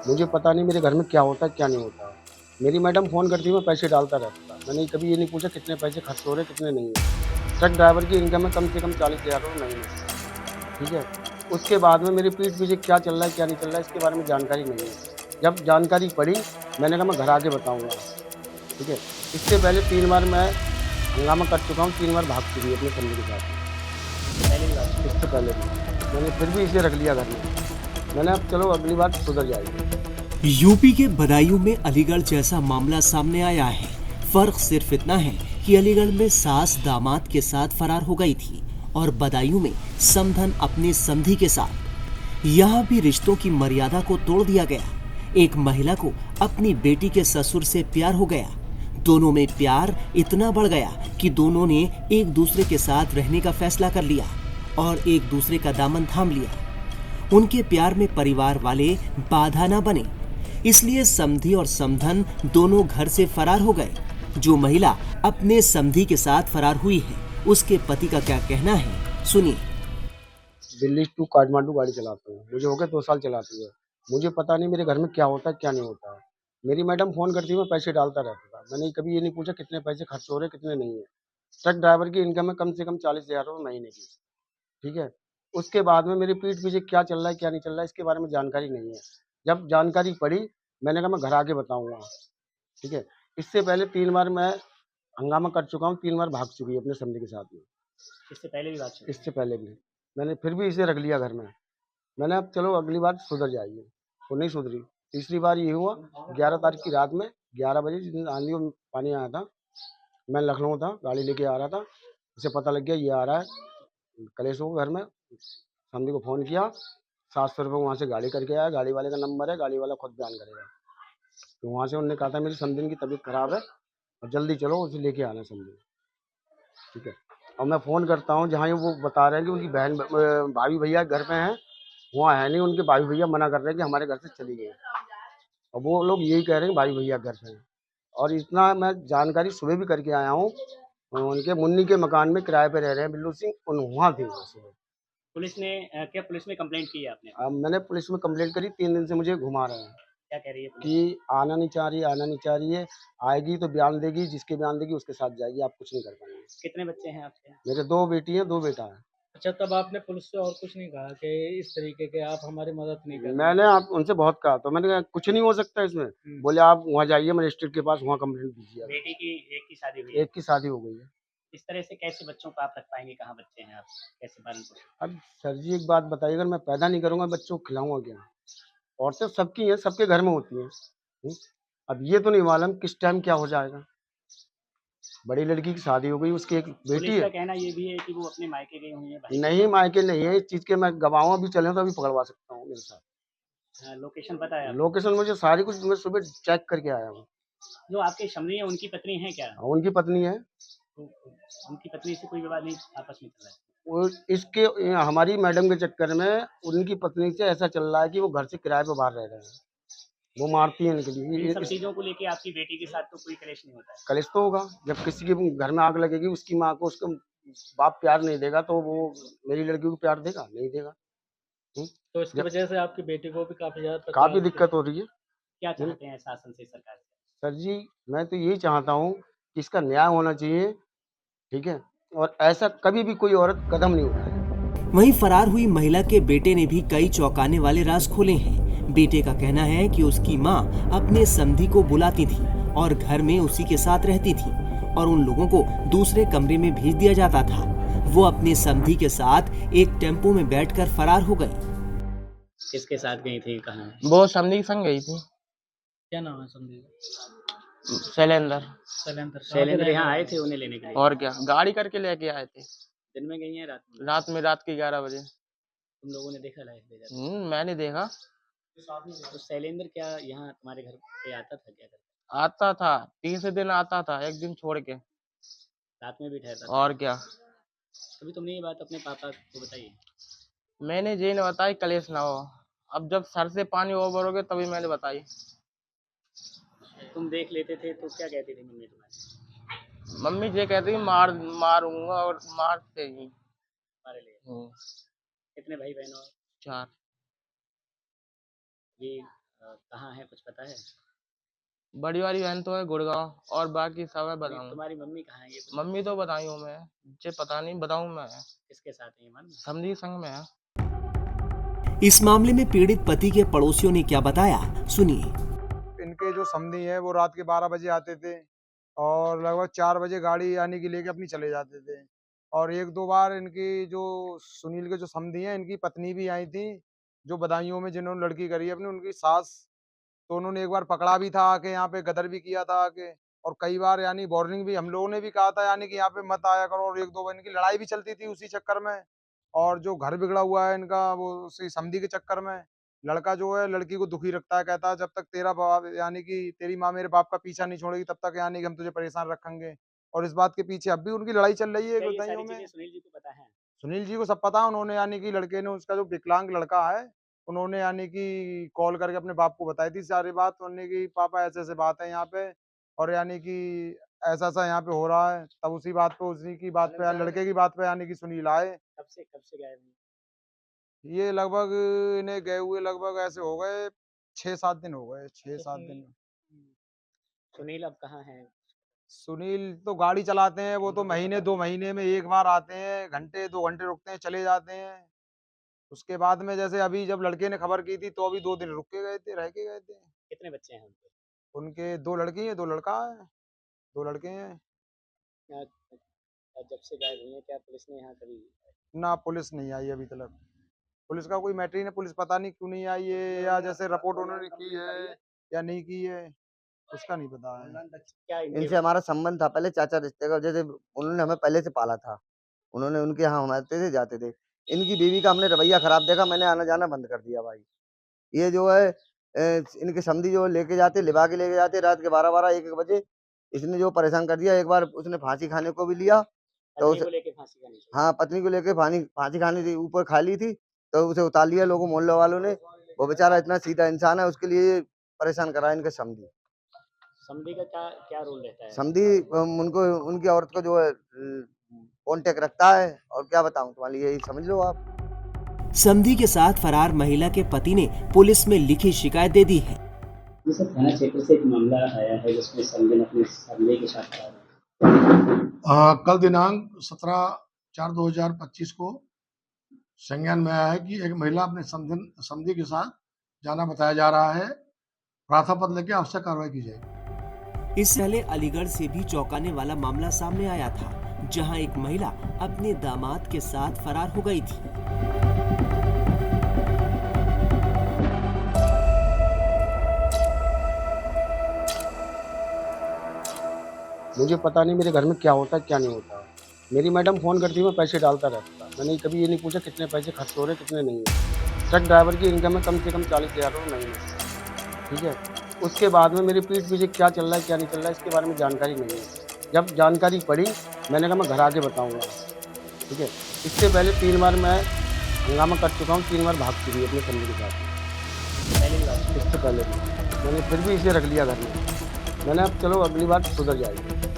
मुझे पता नहीं मेरे घर में क्या होता है, क्या नहीं होता है। मेरी मैडम फ़ोन करती है, मैं पैसे डालता रहता था। मैंने कभी ये नहीं पूछा कितने पैसे खर्च हो रहे हैं, कितने नहीं है। ट्रक ड्राइवर की इनकम है कम से कम 40,000 रुपए महीने, ठीक है? उसके बाद में मेरी पीठ पीछे क्या चल रहा है, क्या नहीं चल रहा है, इसके बारे में जानकारी नहीं है। जब जानकारी पड़ी, मैंने कहा मैं घर आके बताऊँगा, ठीक है? इससे पहले 3 बार मैं हंगामा कर चुका हूँ, 3 बार भाग चुकी है अपनी फैमिली के साथ में, इससे पहले भी बात हुई इससे पहले भी। मैंने फिर भी इसे रख लिया घर में। मैंने अब चलो अगली बार सुधर जाएगी। यूपी के बदायूं में अलीगढ़ जैसा मामला सामने आया है। फर्क सिर्फ इतना है कि अलीगढ़ में सास दामाद के साथ फरार हो गई थी और बदायूं में समधन अपने समधी के साथ। यहाँ भी रिश्तों की मर्यादा को तोड़ दिया गया। एक महिला को अपनी बेटी के ससुर से प्यार हो गया। दोनों में प्यार इतना बढ़ गया कि दोनों ने एक दूसरे के साथ रहने का फैसला कर लिया और एक दूसरे का दामन थाम लिया। उनके प्यार में परिवार वाले बाधा न बने, इसलिए समधी और समधन दोनों घर से फरार हो गए। जो महिला अपने समधी के साथ फरार हुई है, उसके पति का क्या कहना है, सुनिए। दिल्ली टू काठमांडू गाड़ी चलाता हूँ। मुझे हो गए 2 साल चलाते हुए। मुझे पता नहीं मेरे घर में क्या होता है, क्या नहीं होता है। मेरी मैडम फ़ोन करती है, मैं पैसे डालता रहता था। मैंने कभी ये नहीं पूछा कितने पैसे खर्च हो रहे हैं, कितने नहीं है। ट्रक ड्राइवर की इनकम है कम से कम 40,000 रुपए महीने की, ठीक है? उसके बाद में मेरी पीठ पीछे क्या चल रहा है, क्या नहीं चल रहा है, इसके बारे में जानकारी नहीं है। जब जानकारी पड़ी, मैंने कहा मैं घर आके बताऊँगा, ठीक है? इससे पहले 3 बार मैं हंगामा कर चुका हूँ, 3 बार भाग चुकी है अपने समधी के साथ में, इससे पहले भी बात हुई इससे पहले भी। मैंने फिर भी इसे रख लिया घर में। मैंने अब चलो अगली बार सुधर जाएगी, वो नहीं सुधरी। तीसरी बार ये हुआ 11 तारीख की रात में 11 बजे जिस दिन आंधी और पानी आया था, मैं लखनऊ था, गाड़ी लेके आ रहा था। उसे पता लग गया ये आ रहा है कलेशों को घर में। समधी को फ़ोन किया, 700 रुपये वहाँ से गाड़ी करके आया, गाड़ी वाले का नंबर है, गाड़ी वाला खुद बयान करेगा। तो वहाँ से उन्होंने कहा था मेरी समधी की तबीयत ख़राब है और जल्दी चलो उसे लेके आना समधी, ठीक है? और मैं फ़ोन करता हूँ जहाँ ये वो बता रहे हैं कि उनकी बहन भाभी भैया घर पे हैं, वहाँ है नहीं, उनके भाई भैया मना कर रहे हैं कि हमारे घर से चली गई। और वो लोग यही कह रहे हैं भाई भैया घर पे हैं। और इतना मैं जानकारी सुबह भी करके आया हूँ, उनके मुन्नी के मकान में किराए पे रह रहे हैं बिल्लू सिंह, उन वहाँ थे वो सुबह। पुलिस ने क्या पुलिस में कंप्लेंट की है आपने? अब मैंने पुलिस में कंप्लेंट करी, 3 दिन से मुझे घुमा रहे हैं क्या कह रही है पुलिस? कि आना नहीं चाह रही है, आना नहीं चाह रही है। आएगी तो बयान देगी, जिसके बयान देगी उसके साथ जाएगी, आप कुछ नहीं कर पाएंगे। कितने बच्चे हैं आपके? मेरे 2 बेटी हैं, 2 बेटा है। अच्छा, तब आपने पुलिस से और कुछ नहीं कहा कि इस तरीके के आप हमारी मदद नहीं कर रहे हैं? मैंने आप उनसे बहुत कहा, तो मैंने कहा कुछ नहीं हो सकता इसमें। बोले आप वहाँ जाइए मजिस्ट्रेट के पास, वहाँ कंप्लेंट दीजिए। बेटी की एक की शादी हुई है। एक की शादी हो गई है। इस तरह से कैसे बच्चों को आप रख पाएँगे? कहाँ बच्चे हैं आप? कैसे पालन-पोषण? अब सर जी एक बात बताइए, अगर मैं पैदा नहीं करूँगा बच्चों को खिलाऊँगा क्या? औरतें सबकी हैं, सबके घर में होती हैं। हुँ? अब ये तो नहीं मालूम किस टाइम क्या हो जाएगा। बड़ी लड़की की शादी हो गई, उसकी एक बेटी पुलिस का है। कहना ये भी है कि वो अपने मायके गई हुई हैं भाई के नहीं साथ। मायके नहीं है, इस चीज़ के मैं गवाह अभी चले तो अभी पकड़वा सकता हूँ मेरे साथ। लोकेशन पता है आपको? लोकेशन मुझे सारी कुछ मैं सुबह चेक करके आया हूँ। जो आपके समधी हैं उनकी पत्नी हैं क्या? उनकी पत्नी है। तो उनकी पत्नी से कोई विवाद नहीं आपस में चल रहा है? वो इसके हमारी मैडम के चक्कर में उनकी पत्नी से ऐसा चल रहा है कि वो घर से किराए पे बाहर रह रहे हैं। वो मारती है इनके इन लिए। सब चीज़ों को लेके आपकी बेटी के साथ तो कोई कलेश नहीं होता है? कलेश तो होगा, जब किसी के घर में आग लगेगी, उसकी माँ को उसका बाप प्यार नहीं देगा, तो वो मेरी लड़की को प्यार देगा? नहीं देगा। हुँ? तो इसकी जब वजह से आपकी बेटी को भी काफ़ी ज़्यादा काफ़ी तकलीफ होती है। दिक्कत हो रही है। क्या हुँ? चाहते हैं शासन से, सरकार से? सर जी, मैं तो यही चाहता हूँ कि इसका न्याय होना चाहिए, ठीक है? और ऐसा कभी भी कोई औरत कदम नहीं उठाए। वहीं फरार हुई महिला के बेटे ने भी कई चौंकाने वाले राज खोले हैं। बेटे का कहना है कि उसकी मां अपने समधी को बुलाती थी और घर में उसी के साथ रहती थी और उन लोगों को दूसरे कमरे में भेज दिया जाता था। वो अपने समधी के साथ एक टेम्पो में बैठकर फरार हो गई। किसके साथ गई थी, कहाँ? वो समधी के संग गई थी। क्या नाम है समधी? शैलेंद्र। शैलेंद्र। कहाँ के शैलेंद्र रहने यहाँ वाले आए हैं? थे उन्हें लेने के लिए? और क्या, गाड़ी करके लेके आए थे। दिन में गई हैं, रात में? रात के 11 बजे। तुम लोगों ने देखा लाइफ ले जाते? मैंने देखा। तो शैलेंद्र क्या यहाँ तुम्हारे घर पे आता था, क्या करता? आता था, तीसरे दिन आता था, एक दिन छोड़ के। रात में भी ठहरता था? और क्या। कभी तुमने ये बात अपने पापा को बताई? मैंने ये नहीं बताई कलेश ना हो। अब जब सर से पानी ओवर हो गया तभी मैंने बताई। तुम देख लेते थे तो क्या कहती थी मम्मी तुम्हारी? मम्मी ये कहती मारूंगा और मारते ही। तुम्हारे लिए? कितने भाई बहन हो? 4। ये कहाँ है कुछ पता है? बड़ी वाली बहन तो है गुड़गांव और बाकी सब है बताऊँ। तुम्हारी मम्मी कहाँ है ये कुछ मम्मी तो बताई हूँ मैं, मुझे पता नहीं बताऊँ मैं। किसके साथ है ये मालूम है? समझी संग में है। इस मामले में पीड़ित पति के पड़ोसियों ने क्या बताया, सुनिए। इनके जो समधी हैं वो रात के 12 बजे आते थे और लगभग 4 बजे गाड़ी यानी कि लेके अपनी चले जाते थे। और 1-2 बार इनकी जो सुनील के जो समधी हैं, इनकी पत्नी भी आई थी, जो बदायूं में जिन्होंने लड़की करी है अपनी, उनकी सास। तो उन्होंने एक बार पकड़ा भी था आके, यहाँ पे गदर भी किया था आके। और कई बार यानी वार्निंग भी हम लोगों ने भी कहा था यानी कि यहाँ पे मत आया करो, और 1-2 बार इनकी लड़ाई भी चलती थी उसी चक्कर में। और जो घर बिगड़ा हुआ है इनका वो उसी समधी के चक्कर में। लड़का जो है लड़की को दुखी रखता है, कहता है जब तक तेरा बाप यानी कि तेरी माँ मेरे बाप का पीछा नहीं छोड़ेगी तब तक यानी कि हम तुझे परेशान रखेंगे। और इस बात के पीछे अब भी उनकी लड़ाई चल रही है क्या ये बदायूं सारी में। चीजें सुनील जी को पता है? सुनील जी को सब पता है, उन्होंने यानी कि लड़के ने उसका जो विकलांग लड़का है, उन्होंने यानी कि कॉल करके अपने बाप को बताई थी सारी बात। उन्होंने कि पापा ऐसे-ऐसे बात है यहाँ पे, और यानी कि ऐसा-ऐसा यहाँ पे हो रहा है। तब उसी बात पे उसी की बात पे लड़के की बात पे यानी कि सुनील आए। कब से गायब हैं? ये लगभग इन्हें गए हुए लगभग ऐसे हो गए 6-7 दिन हो गए, 6-7 दिन। सुनील अब कहाँ है? सुनील तो गाड़ी चलाते हैं, वो तो महीने 2 महीने में 1 बार आते हैं, घंटे 2 घंटे रुकते हैं, चले जाते हैं। उसके बाद में जैसे अभी जब लड़के ने खबर की थी तो अभी 2 दिन रुक के गए थे, रह के गए थे। कितने बच्चे हैं उनके? उनके 2 लड़की हैं, 2 लड़का है, 2 लड़के हैं। क्या जब से गायब हुई हैं क्या पुलिस ने यहाँ कभी? ना पुलिस नहीं आई अभी तक। पुलिस का कोई मैटर ही नहीं, पुलिस पता नहीं क्यों नहीं आई है, या जैसे रिपोर्ट उन्होंने की है या नहीं की है, उसका नहीं पता है। क्या इनसे हमारा संबंध था पहले चाचा रिश्ते का, जैसे उन्होंने हमें पहले से पाला था। उन्होंने उनके यहाँ हम आते थे जाते थे। इनकी बीवी का हमने रवैया खराब देखा, मैंने आना जाना बंद कर दिया भाई। ये जो है इनके समधी जो लेके जाते, लिवा के लेके जाते रात के 12-12 1-1 बजे। इसने जो परेशान कर दिया, एक बार उसने फांसी खाने को भी लिया तो पत्नी को लेके फांसी खानी चाहिए? हाँ, पत्नी को लेके फांसी खाने थी, ऊपर खा ली थी, तो उसे उतार लिया लोगों मोहल्ले वालों ने। वो बेचारा इतना सीधा इंसान है, उसके लिए परेशान करा इनके समधी। समधी का क्या क्या रोल रहता है? समधी उनको उनकी औरत को जो है कांटेक्ट रखता है, और क्या बताऊं तुम्हारे लिए, यही समझ लो आप। समधी के साथ फरार महिला के पति ने पुलिस में लिखी शिकायत दे दी है। सर थाना क्षेत्र से एक मामला आया है जिसमें संजन अपने समधी के साथ कल दिनांक 17/4/2025 को संज्ञान में आया है कि एक महिला अपने समधी के साथ जाना बताया जा रहा है। प्राथमिक लेके आवश्यक कार्रवाई की जाएगी। इससे पहले अलीगढ़ से भी चौंकाने वाला मामला सामने आया था, जहां एक महिला अपने दामाद के साथ फरार हो गई थी। मुझे पता नहीं मेरे घर में क्या होता है क्या नहीं होता है। मेरी मैडम फ़ोन करती है, मैं पैसे डालता रहता। मैंने कभी ये नहीं पूछा कितने पैसे खर्च हो रहे कितने नहीं है। ट्रक ड्राइवर की इनकम है कम से कम 40,000 रुपये महीने, ठीक है। उसके बाद में मेरी पीठ पीछे क्या चल रहा है क्या नहीं चल रहा है इसके बारे में जानकारी नहीं है। जब जानकारी पड़ी मैंने कहा मैं घर आके बताऊँगा, ठीक है। इससे पहले 3 बार मैं हंगामा कर चुका हूँ, 3 बार भाग चुकी है अपने फैमिली के साथ। पहले भी इससे पहले भी मैंने फिर भी इसे रख लिया घर में। मैंने अब चलो अगली बार सुधर जाएगी।